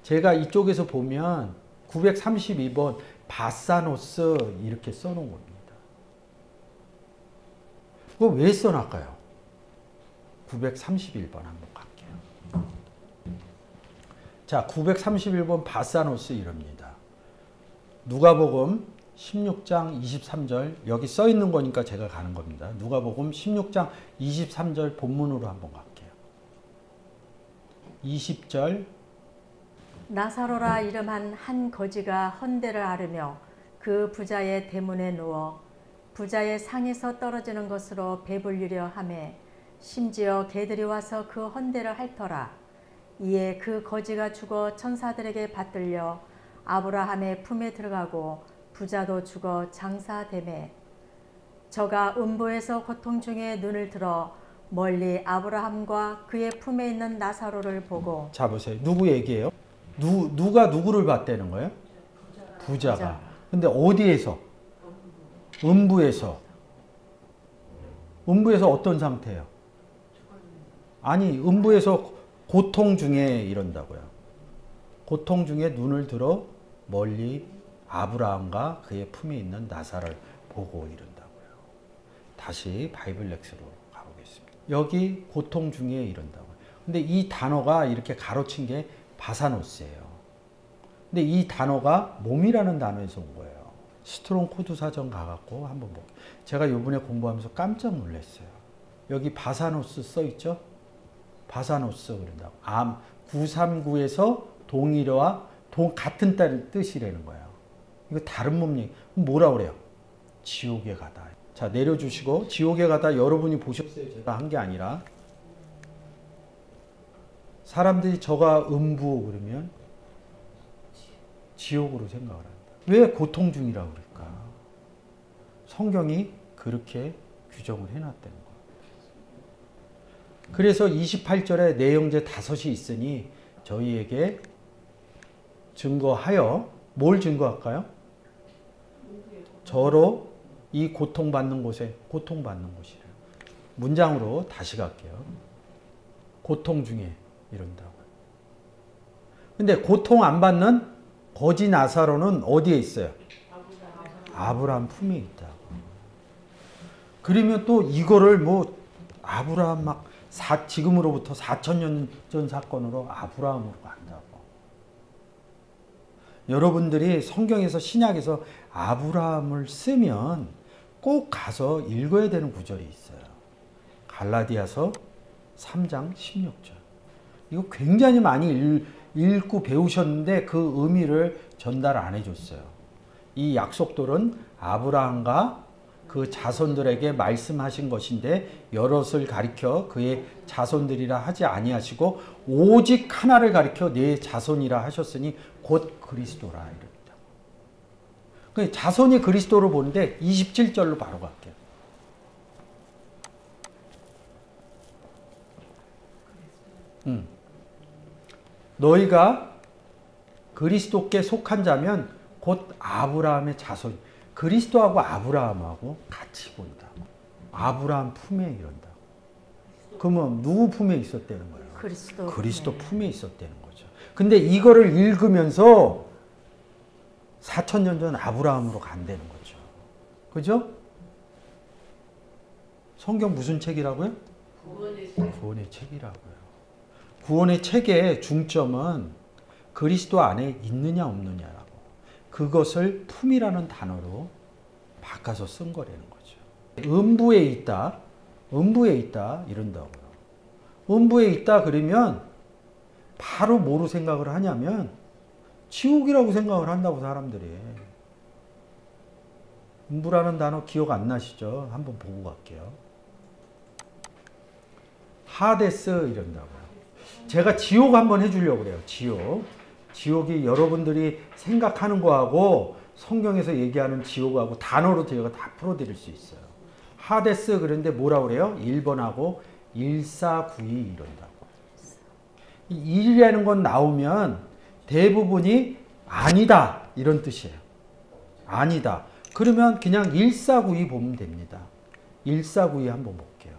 제가 이쪽에서 보면 932번 바사노스 이렇게 써놓은 겁니다. 그거 왜 써놨까요? 931번 한번 갈게요. 자, 931번 바사노스 이럽니다. 누가복음 16장 23절 여기 써 있는 거니까 제가 가는 겁니다. 누가복음 16장 23절 본문으로 한번 갈게요. 20절 나사로라 이름한 한 거지가 헌대를 앓으며 그 부자의 대문에 누워 부자의 상에서 떨어지는 것으로 배불리려 하매 심지어 개들이 와서 그 헌대를 핥더라. 이에 그 거지가 죽어 천사들에게 받들려 아브라함의 품에 들어가고 부자도 죽어 장사되매 저가 음부에서 고통 중에 눈을 들어 멀리 아브라함과 그의 품에 있는 나사로를 보고. 자 보세요. 누구 얘기예요? 누가 누구를 봤다는 거예요? 부자가. 근데 어디에서? 음부에서. 음부에서 어떤 상태예요? 아니, 음부에서 고통 중에 이런다고요. 고통 중에 눈을 들어 멀리 아브라함과 그의 품에 있는 나사를 보고 이런다고요. 다시 바이블 렉스로 가보겠습니다. 여기 고통 중에 이런다고요. 근데 이 단어가 이렇게 가로친 게 바사노스예요. 근데 이 단어가 몸이라는 단어에서 온 거예요. 스트롱 코드 사전 가갖고 한번 볼게요. 제가 요번에 공부하면서 깜짝 놀랐어요. 여기 바사노스 써있죠? 바사노스 그런다고. 939에서 동일어와 같은 뜻이라는 거예요. 이거 다른 몸 얘기. 뭐라 그래요? 지옥에 가다. 자, 내려주시고 지옥에 가다 여러분이 보셨어요? 제가 한 게 아니라. 사람들이 저가 음부 그러면 지옥으로 생각을 한다. 왜 고통 중이라고 그럴까? 성경이 그렇게 규정을 해놨다는 거예요. 그래서 28절에 내 형제 다섯이 있으니 저희에게 증거하여 뭘 증거할까요? 저로 이 고통받는 곳에 고통받는 곳이래요. 문장으로 다시 갈게요. 고통 중에 이런다고. 근데 고통 안 받는 거지 나사로는 어디에 있어요? 아브라함 품에 있다고. 그러면 또 이거를 뭐 아브라함 막 지금으로부터 4000년 전 사건으로 아브라함으로 간다고. 여러분들이 성경에서 신약에서 아브라함을 쓰면 꼭 가서 읽어야 되는 구절이 있어요. 갈라디아서 3장 16절. 이거 굉장히 많이 읽고 배우셨는데 그 의미를 전달 안 해줬어요. 이 약속들은 아브라함과 그 자손들에게 말씀하신 것인데 여럿을 가리켜 그의 자손들이라 하지 아니하시고 오직 하나를 가리켜 내 자손이라 하셨으니 곧 그리스도라 이럽니다. 그러니까 자손이 그리스도로 보는데 27절로 바로 갈게요. 너희가 그리스도께 속한 자면 곧 아브라함의 자손. 그리스도하고 아브라함하고 같이 본다. 아브라함 품에 이런다. 그러면 누구 품에 있었다는 거예요? 그리스도 품에 있었다는 거죠. 근데 이거를 읽으면서 4000년 전 아브라함으로 간다는 거죠. 그죠? 성경 무슨 책이라고요? 구원의 책이라고요. 구원의 책의 중점은 그리스도 안에 있느냐 없느냐라고. 그것을 품이라는 단어로 바꿔서 쓴 거라는 거죠. 음부에 있다. 음부에 있다. 이런다고요. 음부에 있다 그러면 바로 뭐로 생각을 하냐면 지옥이라고 생각을 한다고 사람들이. 음부라는 단어 기억 안 나시죠? 한번 보고 갈게요. 하데스 이런다고요. 제가 지옥 한번 해주려고 그래요. 지옥이 여러분들이 생각하는 거하고 성경에서 얘기하는 지옥하고 단어로 제가 다 풀어드릴 수 있어요. 하데스 그런데 뭐라고 그래요? 1번하고 1492 이런다고. 이 1이라는 건 나오면 대부분이 아니다 이런 뜻이에요. 아니다. 그러면 그냥 1492 보면 됩니다. 1492 한번 볼게요.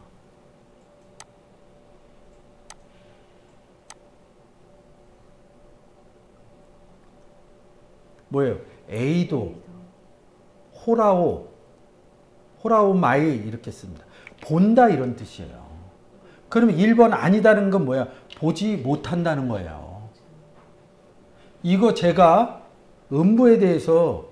뭐예요? 에이도, 호라오 마이 이렇게 씁니다. 본다 이런 뜻이에요. 그러면 1번 아니다는 건 뭐야? 보지 못한다는 거예요. 이거 제가 음부에 대해서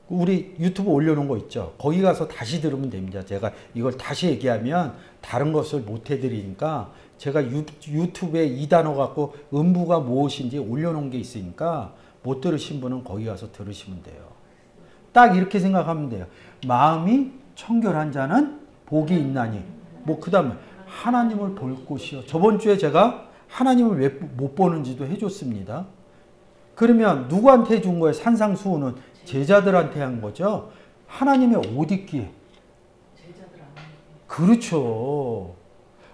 우리 유튜브 올려놓은 거 있죠. 거기 가서 다시 들으면 됩니다. 제가 이걸 다시 얘기하면 다른 것을 못 해드리니까 제가 유튜브에 이 단어 갖고 음부가 무엇인지 올려놓은 게 있으니까 못 들으신 분은 거기 가서 들으시면 돼요. 딱 이렇게 생각하면 돼요. 마음이 청결한 자는 복이 있나니. 뭐 그 다음에 하나님을 볼 곳이요. 저번 주에 제가 하나님을 왜 못 보는지도 해줬습니다. 그러면 누구한테 해준 거예요? 산상수훈은 제자들한테 한 거죠. 하나님의 옷 입기에. 그렇죠.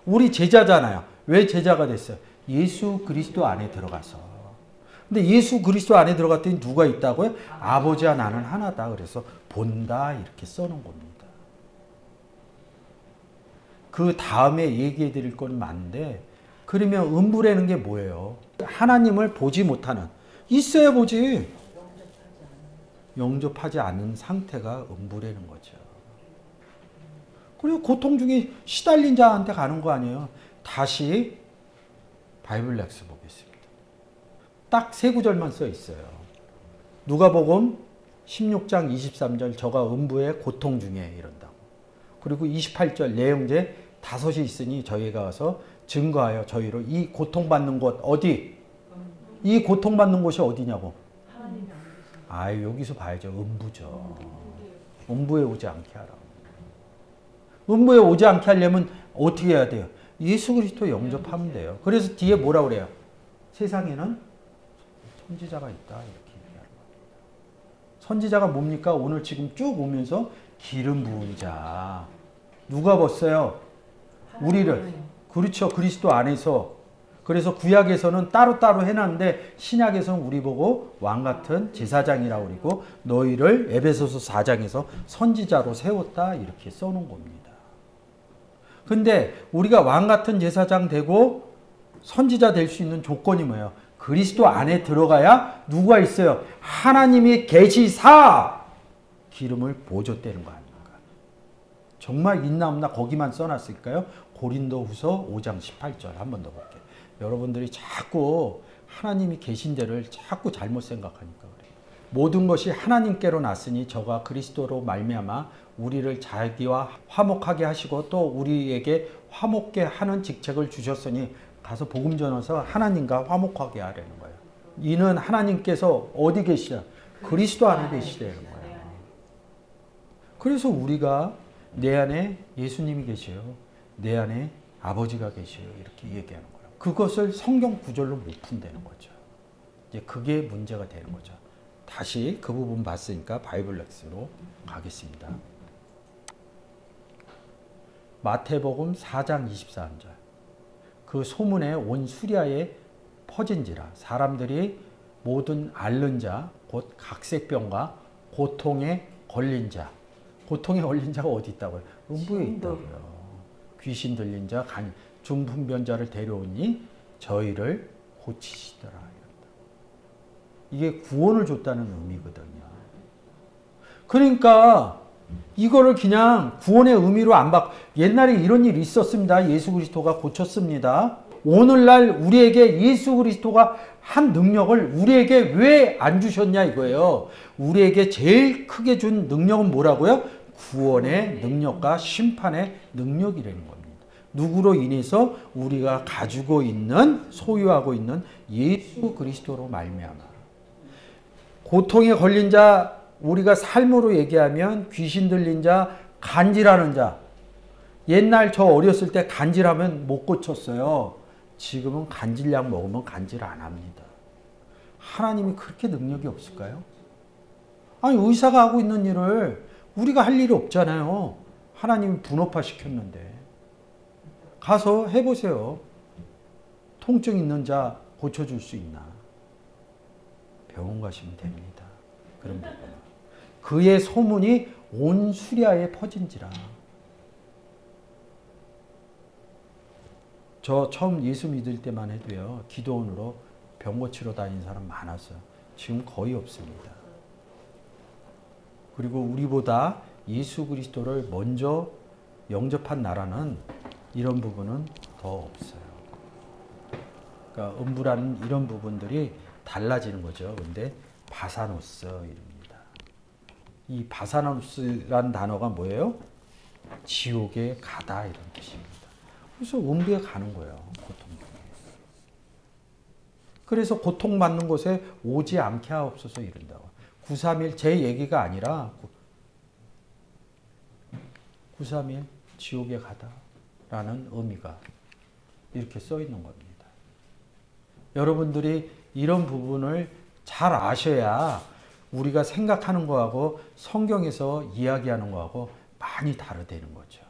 우리 제자잖아요. 왜 제자가 됐어요? 예수 그리스도 안에 들어가서. 근데 예수 그리스도 안에 들어갔더니 누가 있다고요? 아버지와 나는 하나다. 그래서 본다 이렇게 써놓은 겁니다. 그 다음에 얘기해 드릴 건 많은데 그러면 음부라는 게 뭐예요? 하나님을 보지 못하는, 있어야 보지. 영접하지 않는 상태가 음부라는 거죠. 그리고 고통 중에 시달린 자한테 가는 거 아니에요. 다시 바이블 렉스 보겠습니다. 딱 3구절만 써 있어요. 누가복음 16장 23절 저가 음부의 고통 중에 이런다고. 그리고 28절 내용제 5이 있으니 저희가 와서 증거하여 저희로 이 고통받는 곳 어디? 이 고통받는 곳이 어디냐고? 여기서 봐야죠. 음부죠. 음부에 오지 않게 하라. 음부에 오지 않게 하려면 어떻게 해야 돼요? 예수 그리스도 영접하면 돼요. 그래서 뒤에 뭐라 그래요? 세상에는 선지자가 있다. 이렇게 얘기하는 겁니다. 선지자가 뭡니까? 오늘 지금 쭉 오면서 기름 부은 자. 누가 벗어요? 우리를. 그렇죠. 그리스도 안에서. 그래서 구약에서는 따로따로 해놨는데 신약에서는 우리 보고 왕같은 제사장이라고 그러고 너희를 에베소서 4장에서 선지자로 세웠다 이렇게 써놓은 겁니다. 근데 우리가 왕같은 제사장 되고 선지자 될 수 있는 조건이 뭐예요? 그리스도 안에 들어가야 누가 있어요? 하나님이 계시사 기름을 보여줬다는 거 아닙니까? 정말 있나 없나 거기만 써놨을까요? 고린도후서 5장 18절 한 번 더 볼게요. 여러분들이 자꾸 하나님이 계신 데를 자꾸 잘못 생각하니까 그래요. 모든 것이 하나님께로 났으니 저가 그리스도로 말미암아 우리를 자기와 화목하게 하시고 또 우리에게 화목게 하는 직책을 주셨으니 가서 복음 전해서 하나님과 화목하게 하라는 거예요. 이는 하나님께서 어디 계시냐? 그리스도 안에 계시다는 거예요. 그래서 우리가 내 안에 예수님이 계셔요. 내 안에 아버지가 계셔요. 이렇게 얘기하는 거예요. 그것을 성경 구절로 못 푼다는 거죠. 이제 그게 문제가 되는 거죠. 다시 그 부분 봤으니까 바이블 렉스로 가겠습니다. 마태복음 4장 23절. 그 소문에 온 수리아에 퍼진지라 사람들이 모든 앓는 자, 곧 각색병과 고통에 걸린 자. 고통에 걸린 자가 어디 있다고요? 음부에 있다고요. 귀신 들린 자, 중풍변자를 데려오니 저희를 고치시더라. 이게 구원을 줬다는 의미거든요. 그러니까 이거를 그냥 구원의 의미로 안 받고 옛날에 이런 일이 있었습니다. 예수 그리스도가 고쳤습니다. 오늘날 우리에게 예수 그리스도가 한 능력을 우리에게 왜 안 주셨냐 이거예요. 우리에게 제일 크게 준 능력은 뭐라고요? 구원의 능력과 심판의 능력이라는 겁니다. 누구로 인해서 우리가 가지고 있는 소유하고 있는 예수 그리스도로 말미암아. 고통에 걸린 자 우리가 삶으로 얘기하면 귀신 들린 자, 간질하는 자. 옛날 저 어렸을 때 간질하면 못 고쳤어요. 지금은 간질약 먹으면 간질 안 합니다. 하나님이 그렇게 능력이 없을까요? 아니 의사가 하고 있는 일을 우리가 할 일이 없잖아요. 하나님이 분업화 시켰는데. 가서 해보세요. 통증 있는 자 고쳐줄 수 있나? 병원 가시면 됩니다. 그런 부분. 그의 소문이 온 수리아에 퍼진지라. 저 처음 예수 믿을 때만 해도요. 기도원으로 병 고치러 다니는 사람 많았어요. 지금 거의 없습니다. 그리고 우리보다 예수 그리스도를 먼저 영접한 나라는 이런 부분은 더 없어요. 그러니까 음부라는 이런 부분들이 달라지는 거죠. 근데 바사노스 이럽니다. 이 바사노스라는 단어가 뭐예요? 지옥에 가다 이런 뜻입니다. 그래서 음부에 가는 거예요. 고통 중에. 그래서 고통받는 곳에 오지 않게 하옵소서 이른다고. 931 제 얘기가 아니라 931 지옥에 가다라는 의미가 이렇게 써 있는 겁니다. 여러분들이 이런 부분을 잘 아셔야 우리가 생각하는 거하고 성경에서 이야기하는 거하고 많이 다르다는 거죠.